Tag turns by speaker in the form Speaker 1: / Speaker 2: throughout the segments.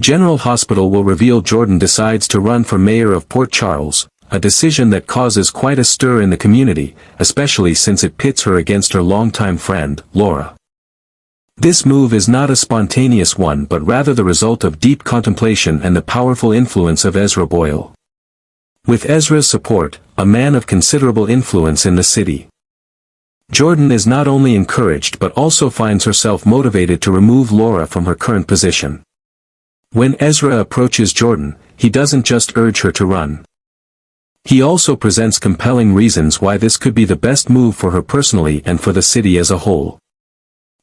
Speaker 1: General Hospital will reveal Jordan decides to run for mayor of Port Charles, a decision that causes quite a stir in the community, especially since it pits her against her longtime friend, Laura. This move is not a spontaneous one but rather the result of deep contemplation and the powerful influence of Ezra Boyle. With Ezra's support, a man of considerable influence in the city, Jordan is not only encouraged but also finds herself motivated to remove Laura from her current position. When Ezra approaches Jordan, he doesn't just urge her to run. He also presents compelling reasons why this could be the best move for her personally and for the city as a whole.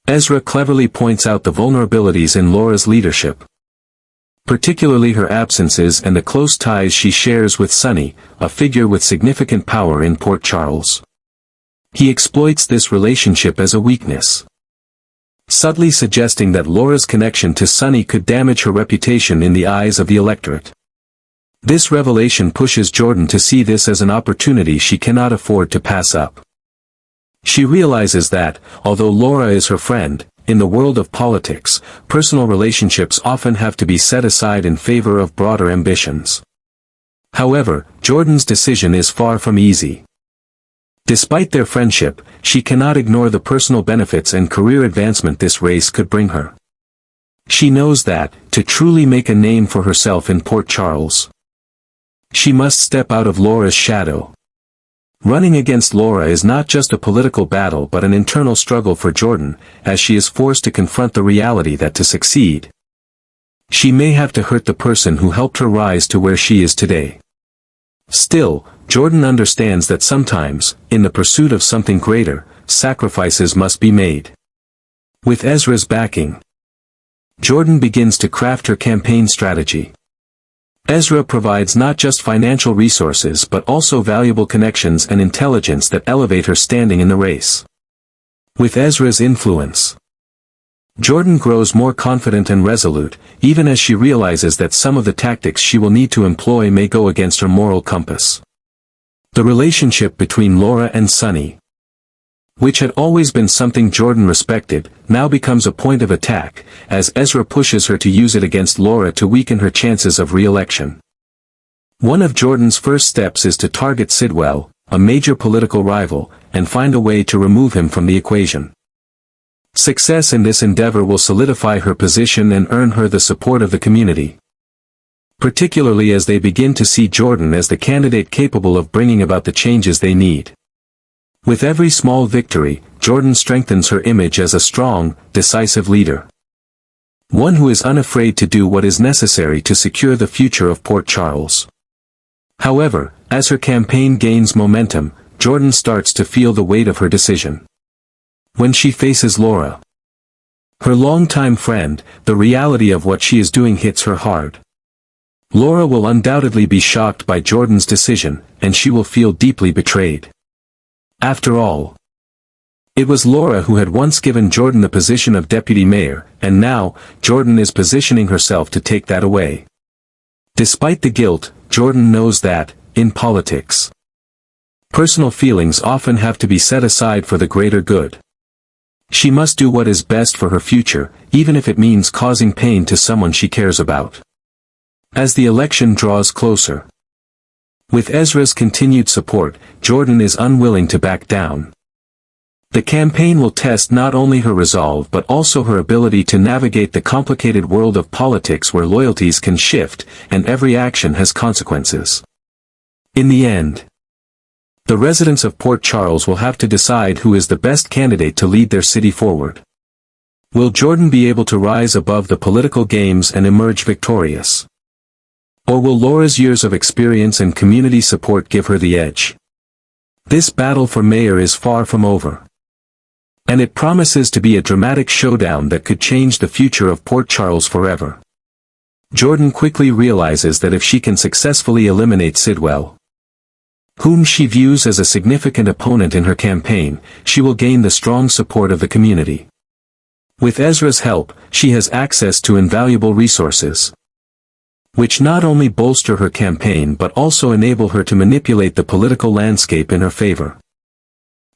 Speaker 1: Ezra cleverly points out the vulnerabilities in Laura's leadership, particularly her absences and the close ties she shares with Sonny, a figure with significant power in Port Charles. He exploits this relationship as a weakness, subtly suggesting that Laura's connection to Sonny could damage her reputation in the eyes of the electorate. This revelation pushes Jordan to see this as an opportunity she cannot afford to pass up. She realizes that, although Laura is her friend, in the world of politics, personal relationships often have to be set aside in favor of broader ambitions. However, Jordan's decision is far from easy. Despite their friendship, she cannot ignore the personal benefits and career advancement this race could bring her. She knows that, to truly make a name for herself in Port Charles, she must step out of Laura's shadow. Running against Laura is not just a political battle but an internal struggle for Jordan, as she is forced to confront the reality that to succeed, she may have to hurt the person who helped her rise to where she is today. Still, Jordan understands that sometimes, in the pursuit of something greater, sacrifices must be made. With Ezra's backing, Jordan begins to craft her campaign strategy. Ezra provides not just financial resources but also valuable connections and intelligence that elevate her standing in the race. With Ezra's influence, Jordan grows more confident and resolute, even as she realizes that some of the tactics she will need to employ may go against her moral compass. The relationship between Laura and Sonny, which had always been something Jordan respected, now becomes a point of attack, as Ezra pushes her to use it against Laura to weaken her chances of re-election. One of Jordan's first steps is to target Sidwell, a major political rival, and find a way to remove him from the equation. Success in this endeavor will solidify her position and earn her the support of the community, particularly as they begin to see Jordan as the candidate capable of bringing about the changes they need. With every small victory, Jordan strengthens her image as a strong, decisive leader, one who is unafraid to do what is necessary to secure the future of Port Charles. However, as her campaign gains momentum, Jordan starts to feel the weight of her decision. When she faces Laura, her longtime friend, the reality of what she is doing hits her hard. Laura will undoubtedly be shocked by Jordan's decision, and she will feel deeply betrayed. After all, it was Laura who had once given Jordan the position of deputy mayor, and now, Jordan is positioning herself to take that away. Despite the guilt, Jordan knows that, in politics, personal feelings often have to be set aside for the greater good. She must do what is best for her future, even if it means causing pain to someone she cares about. As the election draws closer, with Ezra's continued support, Jordan is unwilling to back down. The campaign will test not only her resolve but also her ability to navigate the complicated world of politics where loyalties can shift, and every action has consequences. In the end, the residents of Port Charles will have to decide who is the best candidate to lead their city forward. Will Jordan be able to rise above the political games and emerge victorious? Or will Laura's years of experience and community support give her the edge? This battle for mayor is far from over, and it promises to be a dramatic showdown that could change the future of Port Charles forever. Jordan quickly realizes that if she can successfully eliminate Sidwell, whom she views as a significant opponent in her campaign, she will gain the strong support of the community. With Ezra's help, she has access to invaluable resources, which not only bolster her campaign but also enable her to manipulate the political landscape in her favor.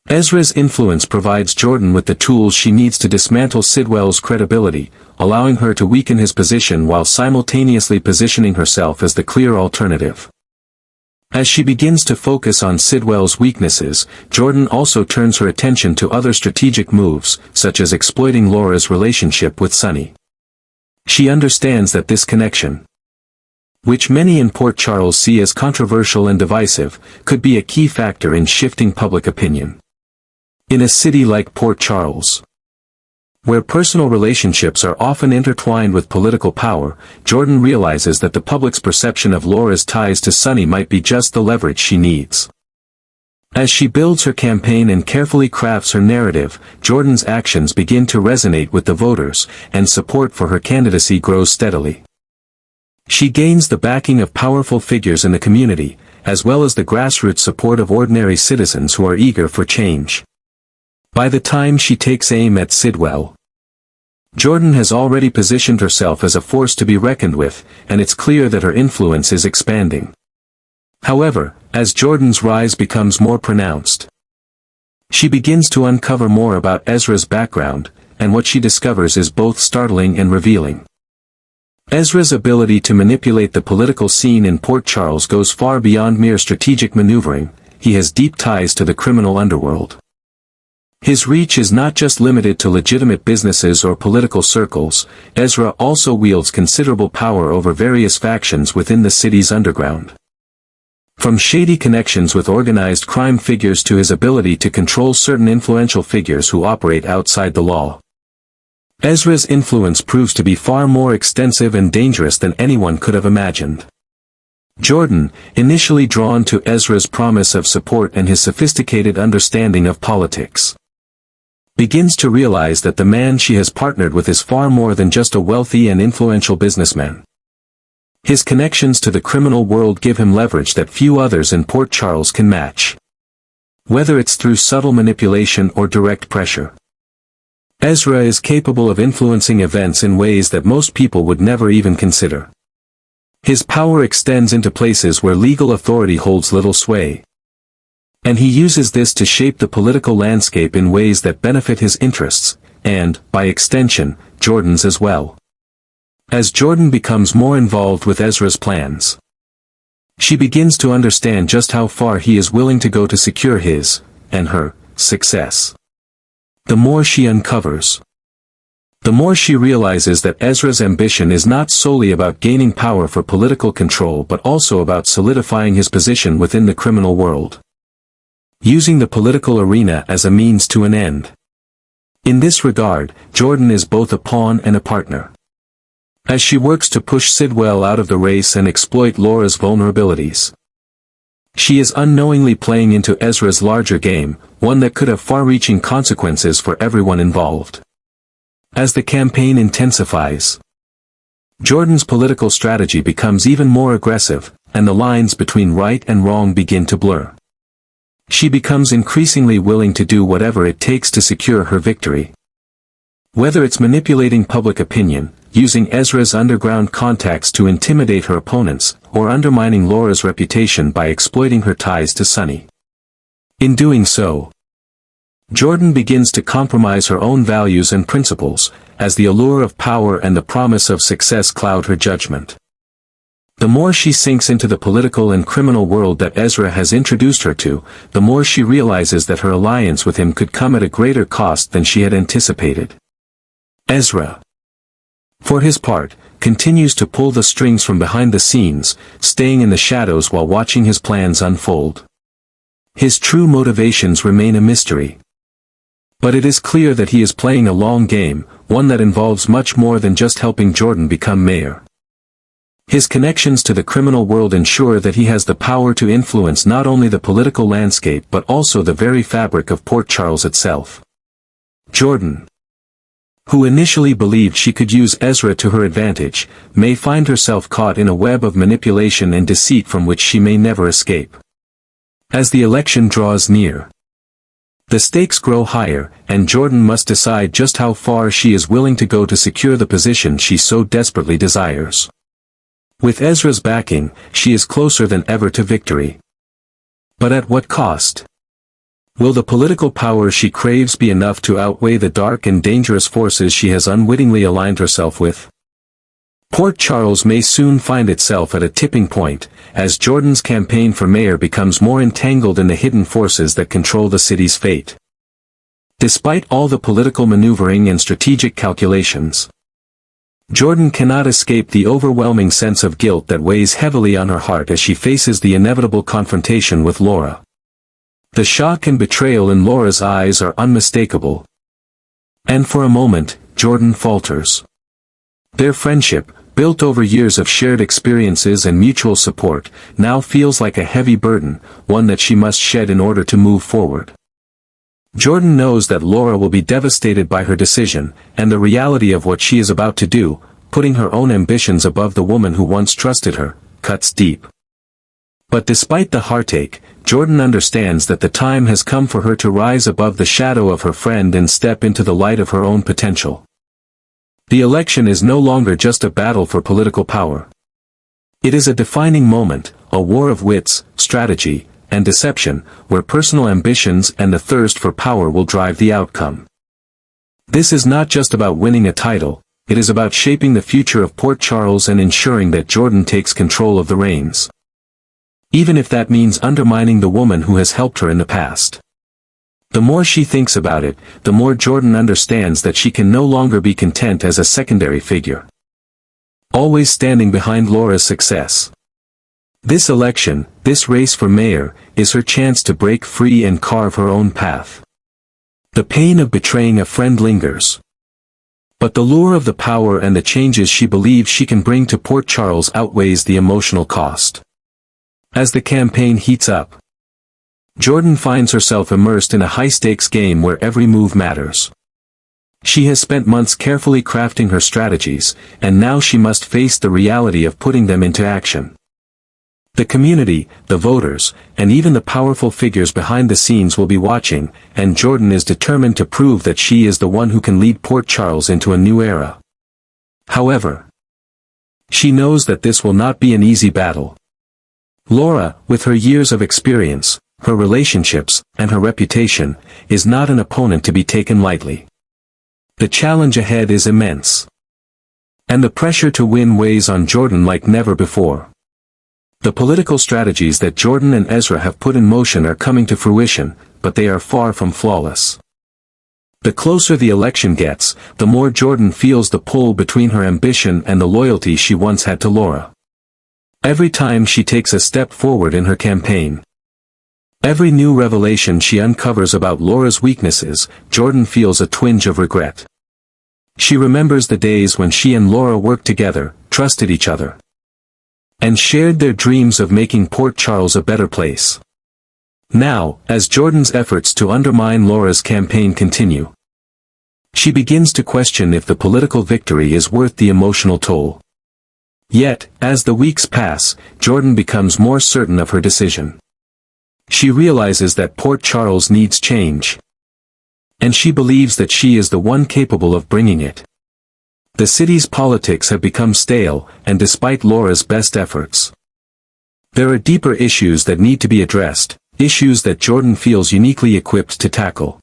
Speaker 1: Ezra's influence provides Jordan with the tools she needs to dismantle Sidwell's credibility, allowing her to weaken his position while simultaneously positioning herself as the clear alternative. As she begins to focus on Sidwell's weaknesses, Jordan also turns her attention to other strategic moves, such as exploiting Laura's relationship with Sonny. She understands that this connection, which many in Port Charles see as controversial and divisive, could be a key factor in shifting public opinion. In a city like Port Charles, where personal relationships are often intertwined with political power, Jordan realizes that the public's perception of Laura's ties to Sonny might be just the leverage she needs. As she builds her campaign and carefully crafts her narrative, Jordan's actions begin to resonate with the voters, and support for her candidacy grows steadily. She gains the backing of powerful figures in the community, as well as the grassroots support of ordinary citizens who are eager for change. By the time she takes aim at Sidwell, Jordan has already positioned herself as a force to be reckoned with, and it's clear that her influence is expanding. However, as Jordan's rise becomes more pronounced, she begins to uncover more about Ezra's background, and what she discovers is both startling and revealing. Ezra's ability to manipulate the political scene in Port Charles goes far beyond mere strategic maneuvering. He has deep ties to the criminal underworld. His reach is not just limited to legitimate businesses or political circles. Ezra also wields considerable power over various factions within the city's underground. From shady connections with organized crime figures to his ability to control certain influential figures who operate outside the law, Ezra's influence proves to be far more extensive and dangerous than anyone could have imagined. Jordan, initially drawn to Ezra's promise of support and his sophisticated understanding of politics, begins to realize that the man she has partnered with is far more than just a wealthy and influential businessman. His connections to the criminal world give him leverage that few others in Port Charles can match, whether it's through subtle manipulation or direct pressure. Ezra is capable of influencing events in ways that most people would never even consider. His power extends into places where legal authority holds little sway, and he uses this to shape the political landscape in ways that benefit his interests, and, by extension, Jordan's as well. As Jordan becomes more involved with Ezra's plans, she begins to understand just how far he is willing to go to secure his, and her, success. The more she uncovers, the more she realizes that Ezra's ambition is not solely about gaining power for political control but also about solidifying his position within the criminal world, using the political arena as a means to an end. In this regard, Jordan is both a pawn and a partner. As she works to push Sidwell out of the race and exploit Laura's vulnerabilities, she is unknowingly playing into Ezra's larger game, one that could have far-reaching consequences for everyone involved. As the campaign intensifies, Jordan's political strategy becomes even more aggressive, and the lines between right and wrong begin to blur. She becomes increasingly willing to do whatever it takes to secure her victory. Whether it's manipulating public opinion, using Ezra's underground contacts to intimidate her opponents, or undermining Laura's reputation by exploiting her ties to Sonny. In doing so, Jordan begins to compromise her own values and principles, as the allure of power and the promise of success cloud her judgment. The more she sinks into the political and criminal world that Ezra has introduced her to, the more she realizes that her alliance with him could come at a greater cost than she had anticipated. Ezra, for his part, continues to pull the strings from behind the scenes, staying in the shadows while watching his plans unfold. His true motivations remain a mystery, but it is clear that he is playing a long game, one that involves much more than just helping Jordan become mayor. His connections to the criminal world ensure that he has the power to influence not only the political landscape but also the very fabric of Port Charles itself. Jordan, who initially believed she could use Ezra to her advantage, may find herself caught in a web of manipulation and deceit from which she may never escape. As the election draws near, the stakes grow higher, and Jordan must decide just how far she is willing to go to secure the position she so desperately desires. With Ezra's backing, she is closer than ever to victory. But at what cost? Will the political power she craves be enough to outweigh the dark and dangerous forces she has unwittingly aligned herself with? Port Charles may soon find itself at a tipping point, as Jordan's campaign for mayor becomes more entangled in the hidden forces that control the city's fate. Despite all the political maneuvering and strategic calculations, Jordan cannot escape the overwhelming sense of guilt that weighs heavily on her heart as she faces the inevitable confrontation with Laura. The shock and betrayal in Laura's eyes are unmistakable. And for a moment, Jordan falters. Their friendship, built over years of shared experiences and mutual support, now feels like a heavy burden, one that she must shed in order to move forward. Jordan knows that Laura will be devastated by her decision, and the reality of what she is about to do, putting her own ambitions above the woman who once trusted her, cuts deep. But despite the heartache, Jordan understands that the time has come for her to rise above the shadow of her friend and step into the light of her own potential. The election is no longer just a battle for political power. It is a defining moment, a war of wits, strategy, and deception, where personal ambitions and the thirst for power will drive the outcome. This is not just about winning a title, it is about shaping the future of Port Charles and ensuring that Jordan takes control of the reins. Even if that means undermining the woman who has helped her in the past. The more she thinks about it, the more Jordan understands that she can no longer be content as a secondary figure, always standing behind Laura's success. This election, this race for mayor, is her chance to break free and carve her own path. The pain of betraying a friend lingers. But the lure of the power and the changes she believes she can bring to Port Charles outweighs the emotional cost. As the campaign heats up, Jordan finds herself immersed in a high-stakes game where every move matters. She has spent months carefully crafting her strategies, and now she must face the reality of putting them into action. The community, the voters, and even the powerful figures behind the scenes will be watching, and Jordan is determined to prove that she is the one who can lead Port Charles into a new era. However, she knows that this will not be an easy battle. Laura, with her years of experience, her relationships, and her reputation, is not an opponent to be taken lightly. The challenge ahead is immense. And the pressure to win weighs on Jordan like never before. The political strategies that Jordan and Ezra have put in motion are coming to fruition, but they are far from flawless. The closer the election gets, the more Jordan feels the pull between her ambition and the loyalty she once had to Laura. Every time she takes a step forward in her campaign, every new revelation she uncovers about Laura's weaknesses, Jordan feels a twinge of regret. She remembers the days when she and Laura worked together, trusted each other, and shared their dreams of making Port Charles a better place. Now, as Jordan's efforts to undermine Laura's campaign continue, she begins to question if the political victory is worth the emotional toll. Yet, as the weeks pass, Jordan becomes more certain of her decision. She realizes that Port Charles needs change. And she believes that she is the one capable of bringing it. The city's politics have become stale, and despite Laura's best efforts, there are deeper issues that need to be addressed, issues that Jordan feels uniquely equipped to tackle.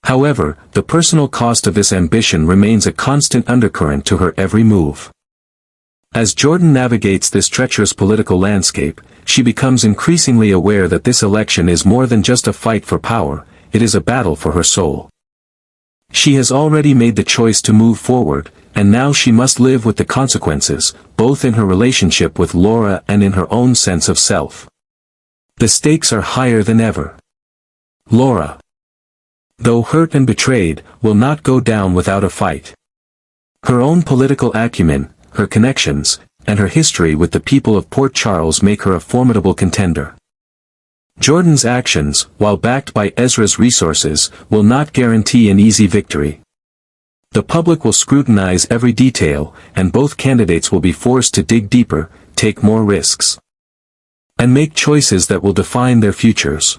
Speaker 1: However, the personal cost of this ambition remains a constant undercurrent to her every move. As Jordan navigates this treacherous political landscape, she becomes increasingly aware that this election is more than just a fight for power, it is a battle for her soul. She has already made the choice to move forward, and now she must live with the consequences, both in her relationship with Laura and in her own sense of self. The stakes are higher than ever. Laura, though hurt and betrayed, will not go down without a fight. Her own political acumen, her connections, and her history with the people of Port Charles make her a formidable contender. Jordan's actions, while backed by Ezra's resources, will not guarantee an easy victory. The public will scrutinize every detail, and both candidates will be forced to dig deeper, take more risks, and make choices that will define their futures.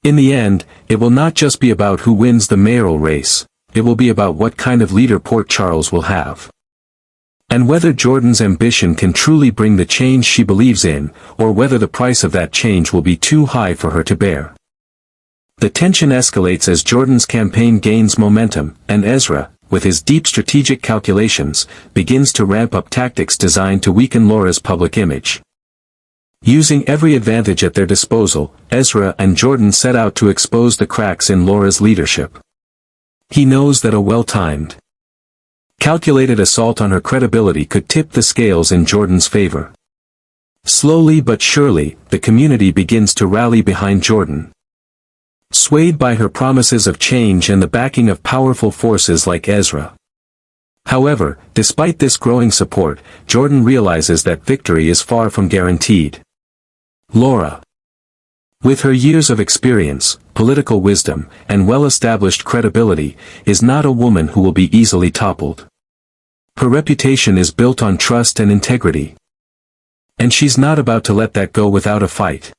Speaker 1: In the end, it will not just be about who wins the mayoral race, it will be about what kind of leader Port Charles will have. And whether Jordan's ambition can truly bring the change she believes in, or whether the price of that change will be too high for her to bear. The tension escalates as Jordan's campaign gains momentum, and Ezra, with his deep strategic calculations, begins to ramp up tactics designed to weaken Laura's public image. Using every advantage at their disposal, Ezra and Jordan set out to expose the cracks in Laura's leadership. He knows that a well-timed, calculated assault on her credibility could tip the scales in Jordan's favor. Slowly but surely, the community begins to rally behind Jordan. Swayed by her promises of change and the backing of powerful forces like Ezra. However, despite this growing support, Jordan realizes that victory is far from guaranteed. Laura, with her years of experience, political wisdom, and well-established credibility, is not a woman who will be easily toppled. Her reputation is built on trust and integrity. And she's not about to let that go without a fight.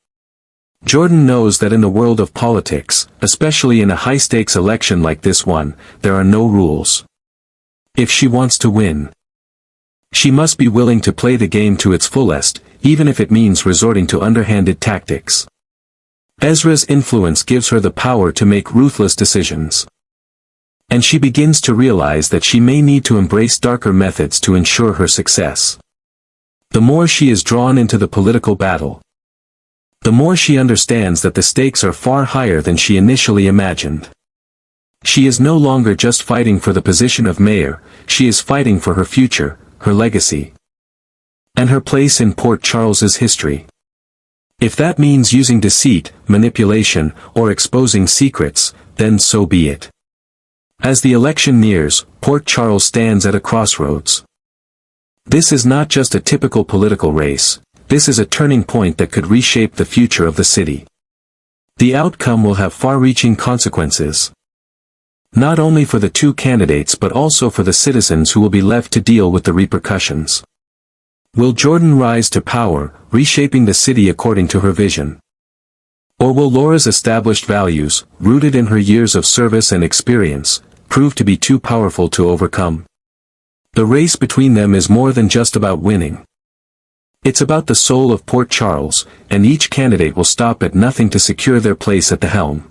Speaker 1: Jordan knows that in the world of politics, especially in a high-stakes election like this one, there are no rules. If she wants to win, she must be willing to play the game to its fullest, even if it means resorting to underhanded tactics. Ezra's influence gives her the power to make ruthless decisions. And she begins to realize that she may need to embrace darker methods to ensure her success. The more she is drawn into the political battle, the more she understands that the stakes are far higher than she initially imagined. She is no longer just fighting for the position of mayor, she is fighting for her future, her legacy, and her place in Port Charles's history. If that means using deceit, manipulation, or exposing secrets, then so be it. As the election nears, Port Charles stands at a crossroads. This is not just a typical political race. This is a turning point that could reshape the future of the city. The outcome will have far-reaching consequences. Not only for the two candidates but also for the citizens who will be left to deal with the repercussions. Will Jordan rise to power, reshaping the city according to her vision? Or will Laura's established values, rooted in her years of service and experience, prove to be too powerful to overcome? The race between them is more than just about winning. It's about the soul of Port Charles, and each candidate will stop at nothing to secure their place at the helm.